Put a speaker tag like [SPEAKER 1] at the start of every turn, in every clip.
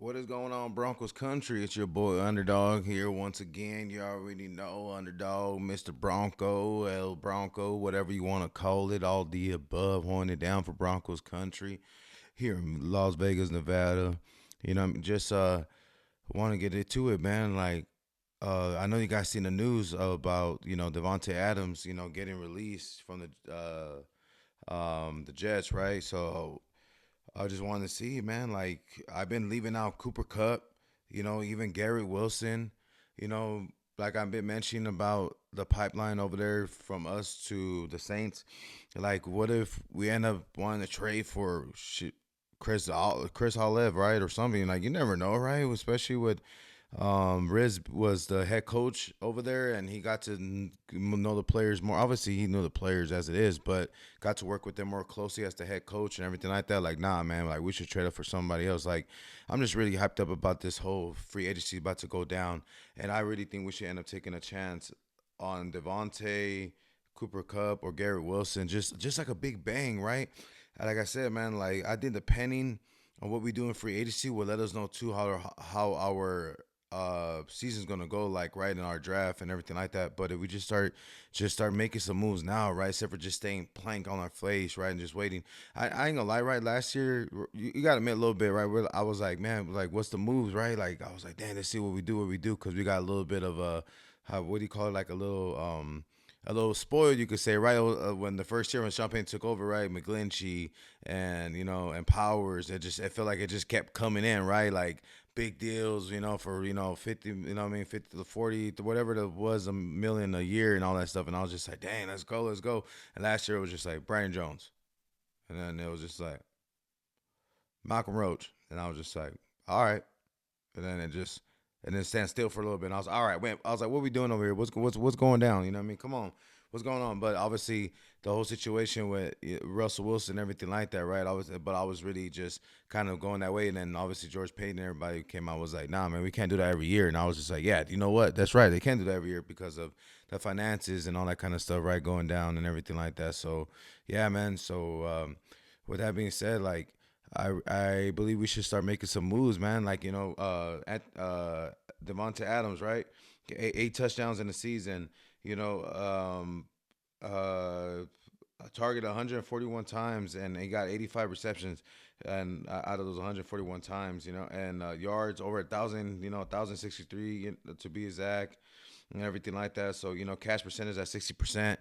[SPEAKER 1] What is going on, Broncos country? It's your boy Underdog here once again. You already know Underdog, Mr. Bronco, El Bronco, whatever you want to call it. All the above, holding it down for Broncos country here in Las Vegas, Nevada. Just want to get into it, man. I know you guys seen the news about Devontae Adams, getting released from the Jets, right? So I just wanted to see, man. Like I've been leaving out Cooper Cup, even Garrett Wilson, you know, like I've been mentioning about the pipeline over there from us to the Saints. Like, what if we end up wanting to trade for Chris Olev, right, or something? Like, you never know, right? Especially with Riz was the head coach over there, and he got to know the players more. Obviously, he knew the players as it is, but got to work with them more closely as the head coach and everything like that. Like, nah, man, like we should trade up for somebody else. Like, I'm just really hyped up about this whole free agency about to go down, and I really think we should end up taking a chance on Devontae, Cooper Cup, or Garrett Wilson. Just like a big bang, right? And like I said, man, like I think depending on what we do in free agency will let us know too how our season's gonna go, like right in our draft and everything like that. But if we just start making some moves now, right, except for just staying plank on our face, right, and just waiting. I ain't gonna lie, right, last year you gotta admit a little bit, right, where I was like, man, like what's the moves, right, like I was like, damn, let's see what we do because we got a little bit of a how what do you call it, like a little spoiled, you could say, right? When the first year when Champagne took over, right? McGlinchey and and Powers, it felt like it just kept coming in, right? Like big deals, for 50, 50 to 40 to whatever it was, a million a year and all that stuff. And I was just like, dang, let's go. And last year it was just like Brian Jones, and then it was just like Malcolm Roach, and I was just like, all right. And then stand still for a little bit. And I was all right. Wait, I was like, "What are we doing over here? What's going down? You know what I mean? Come on, what's going on?" But obviously, the whole situation with Russell Wilson and everything like that, right? I was really just kind of going that way. And then obviously George Payton and everybody came out was like, "Nah, man, we can't do that every year." And I was just like, "Yeah, you know what? That's right. They can't do that every year because of the finances and all that kind of stuff, right? Going down and everything like that." So, yeah, man. So, with that being said, like. I believe we should start making some moves, man. Like at Devonta Adams, right? Eight touchdowns in the season. You know, targeted 141 times, and he got 85 receptions, and out of those 141 times, and yards over 1,000. 1,063 to be exact. And everything like that. So cash percentage at 60%.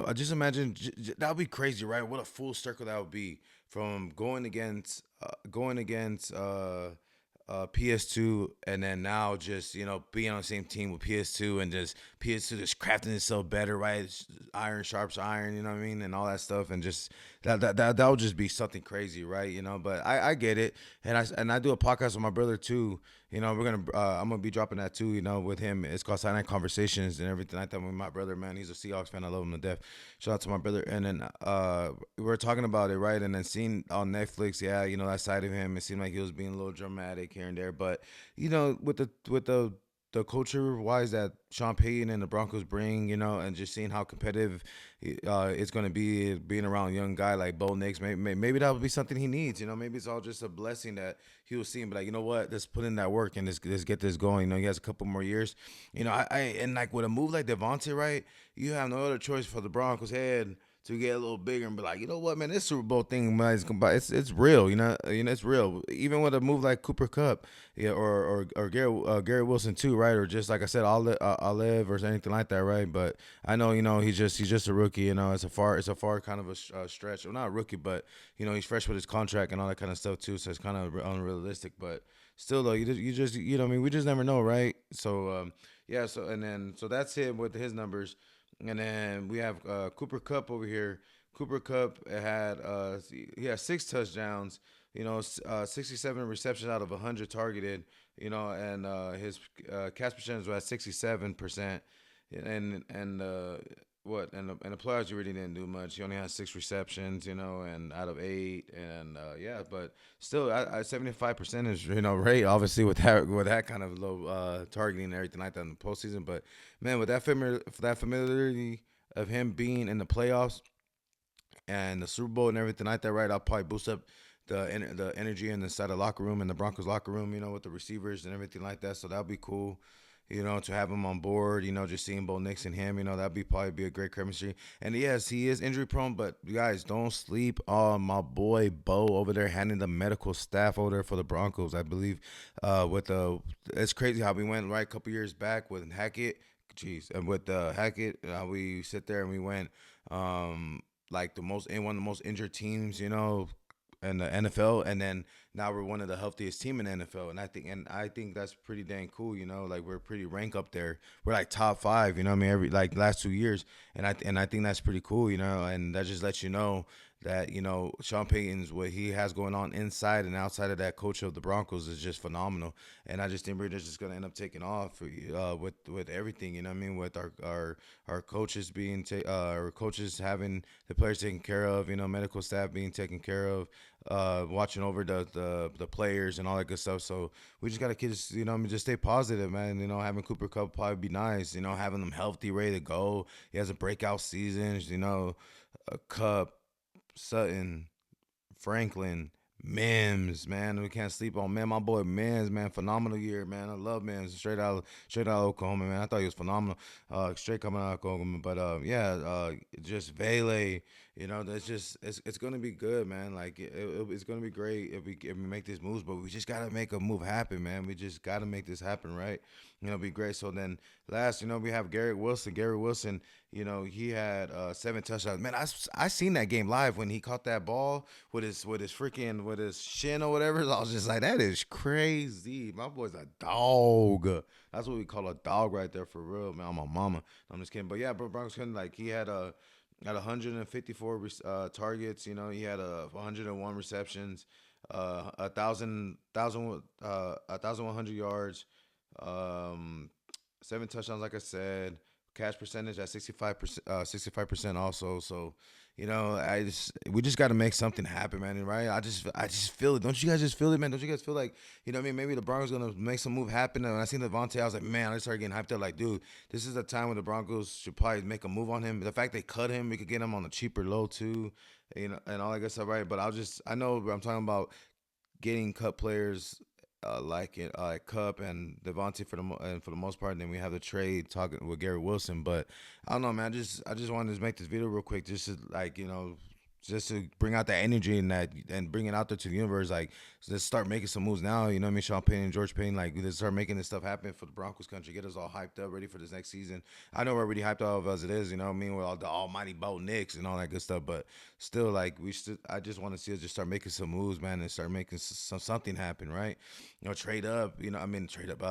[SPEAKER 1] I just imagine that would be crazy, right? What a full circle that would be from going against PS2, and then now just being on the same team with PS2, and just PS2 just crafting itself better, right? Iron sharps iron, you know what I mean, and all that stuff, and just that would just be something crazy, right? But I get it, and I do a podcast with my brother too. I'm gonna be dropping that too. With him, it's called Silent Conversations and everything like that. With my brother, man, he's a Seahawks fan. I love him to death. Shout out to my brother. And then we were talking about it, right? And then seeing on Netflix, yeah, that side of him, it seemed like he was being a little dramatic here and there. But with the culture wise that Sean Payton and the Broncos bring, and just seeing how competitive it's going to be being around a young guy like Bo Nix. Maybe that would be something he needs. Maybe it's all just a blessing that he was seeing. But like, you know what? Let's put in that work and let's get this going. He has a couple more years. And like with a move like Devontae, right? You have no other choice for the Broncos head to get a little bigger and be like, you know what, man, this Super Bowl thing, man, it's real, it's real. Even with a move like Cooper Cup, yeah, or Garrett Wilson too, right? Or just like I said, Olive or anything like that, right? But I know, he's just a rookie, it's a far kind of a stretch. Well, not a rookie, but he's fresh with his contract and all that kind of stuff too, so it's kind of unrealistic, but. Still though, you just what I mean, we just never know, right? So yeah, so that's him with his numbers. And then we have Cooper Cup over here. Cooper Cup had he had 6 touchdowns. 67 receptions out of 100 targeted. And his catch percentage was at 67%. And what and the playoffs you really didn't do much. He only had 6 receptions, and out of eight, and yeah, but still, 75% is rate obviously with that kind of low targeting and everything like that in the postseason. But man, with that familiarity of him being in the playoffs and the Super Bowl and everything like that, right? I'll probably boost up the energy inside the locker room and the Broncos locker room, with the receivers and everything like that. So that'll be cool. To have him on board, just seeing Bo Nix and him, that'd be probably be a great chemistry. And yes, he is injury prone, but you guys don't sleep on my boy Bo over there handling the medical staff over there for the Broncos. I believe, with the it's crazy how we went right a couple years back with Hackett. Jeez, and with Hackett, we sit there and we went like the most in one of the most injured teams, in the NFL, and then now we're one of the healthiest team in the NFL, and I think that's pretty dang cool. Like we're pretty rank up there. We're like top five. What I mean, every like last 2 years, and I think that's pretty cool. And that just lets you know that Sean Payton's what he has going on inside and outside of that coach of the Broncos is just phenomenal. And I just think we're just gonna end up taking off with everything. What I mean, with our coaches our coaches having the players taken care of. Medical staff being taken care of, watching over the players and all that good stuff. So we just gotta just stay positive, man. Having Cooper Cup probably be nice. Having them healthy, ready to go. He has a breakout season. A Cup, Sutton, Franklin, Mims, man. We can't sleep on man. My boy Mims, man, phenomenal year, man. I love Mims. Straight out of Oklahoma, man. I thought he was phenomenal. Straight coming out of Oklahoma, but yeah, just Vele. That's just it's gonna be good, man. Like it's gonna be great if we make these moves, but we just gotta make a move happen, man. We just gotta make this happen, right? Be great. So then last, we have Garrett Wilson. Garrett Wilson, he had 7 touchdowns. Man, I seen that game live when he caught that ball with his shin or whatever. I was just like, that is crazy. My boy's a dog. That's what we call a dog right there for real, man. I'm a mama. I'm just kidding. But yeah, bro, Broncos couldn't like he had 154 targets. He had 101 receptions, 1,100 yards, um, 7 touchdowns, like I said. Cash percentage at 65%, 65% also. So, we just got to make something happen, man. Right? I just feel it. Don't you guys just feel it, man? Don't you guys feel like, what I mean? Maybe the Broncos gonna make some move happen. And when I seen Devontae, I was like, man, I started getting hyped up. Like, dude, this is a time when the Broncos should probably make a move on him. The fact they cut him, we could get him on a cheaper low too, and all that good stuff, right? But I know I'm talking about getting cut players like Cup and Devontae and for the most part. And then we have the trade talking with Gary Wilson. But I don't know, man. I just wanted to make this video real quick, just to just to bring out that energy and bring it out there to the universe. Like, let's start making some moves now. You know what I mean? Sean Payton and George Payton, like, let's start making this stuff happen for the Broncos country. Get us all hyped up, ready for this next season. I know we're already hyped up as it is. You know what I mean? With all the almighty Bo Nix and all that good stuff. But still, like, I just want to see us just start making some moves, man, and start making something happen, right? Trade up. I mean, trade up.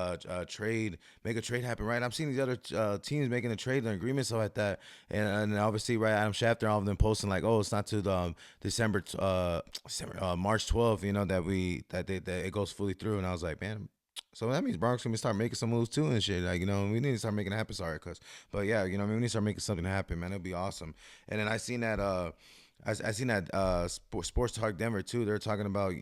[SPEAKER 1] Make a trade happen, right? I'm seeing these other teams making a trade and agreements stuff like that, and obviously, right, Adam Schefter, all of them posting like, oh, it's not to the March 12th, that it goes fully through, and I was like, man. So that means Broncos gonna start making some moves too and shit. Like, we need to start making it happen. Sorry, cuz, but yeah, I mean, we need to start making something happen, man. It'll be awesome. And then I seen that I seen that Sports Talk Denver too. They're talking about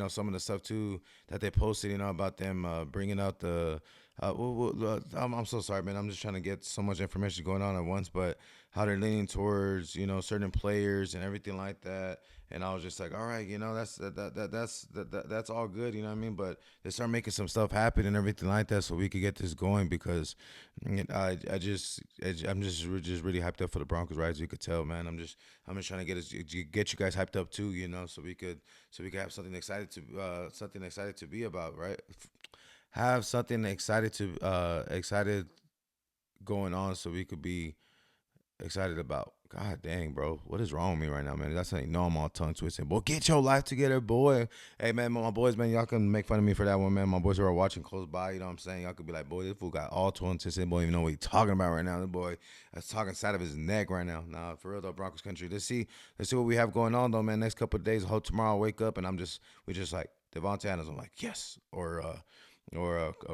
[SPEAKER 1] some of the stuff too that they posted, about them bringing out the. I'm so sorry, man. I'm just trying to get so much information going on at once, but how they're leaning towards certain players and everything like that. And I was just like, all right, that's all good, you know what I mean? But they start making some stuff happen and everything like that, so we could get this going because I'm just really hyped up for the Broncos, right? As you could tell, man. I'm just trying to get you guys hyped up too, so we could have something excited to be about, right? Have something excited going on, so we could be excited about. God dang, bro. What is wrong with me right now, man? That's how you know I'm all tongue twisting. Boy, get your life together, boy. Hey, man, my boys, man, y'all can make fun of me for that one, man. My boys who are watching close by, you know what I'm saying? Y'all could be like, boy, this fool got all tongue twisted. Boy, even know what he's talking about right now. The boy that's talking side of his neck right now. Nah, for real, though, Broncos country. Let's see what we have going on, though, man. Next couple of days, I hope tomorrow I wake up and we just like, Devontae Adams, I'm like, yes. Or a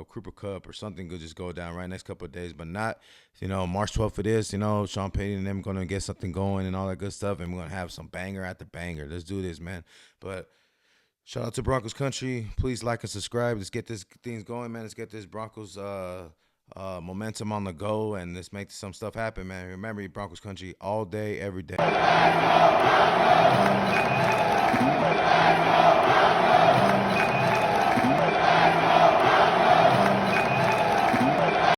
[SPEAKER 1] Cooper Cup or something could just go down right next couple of days, but not, March 12th it is, Sean Payton and them going to get something going and all that good stuff, and we're going to have some banger after banger. Let's do this, man. But shout out to Broncos country. Please like and subscribe. Let's get this things going, man. Let's get this Broncos momentum on the go, and let's make some stuff happen, man. Remember, Broncos country all day, every day.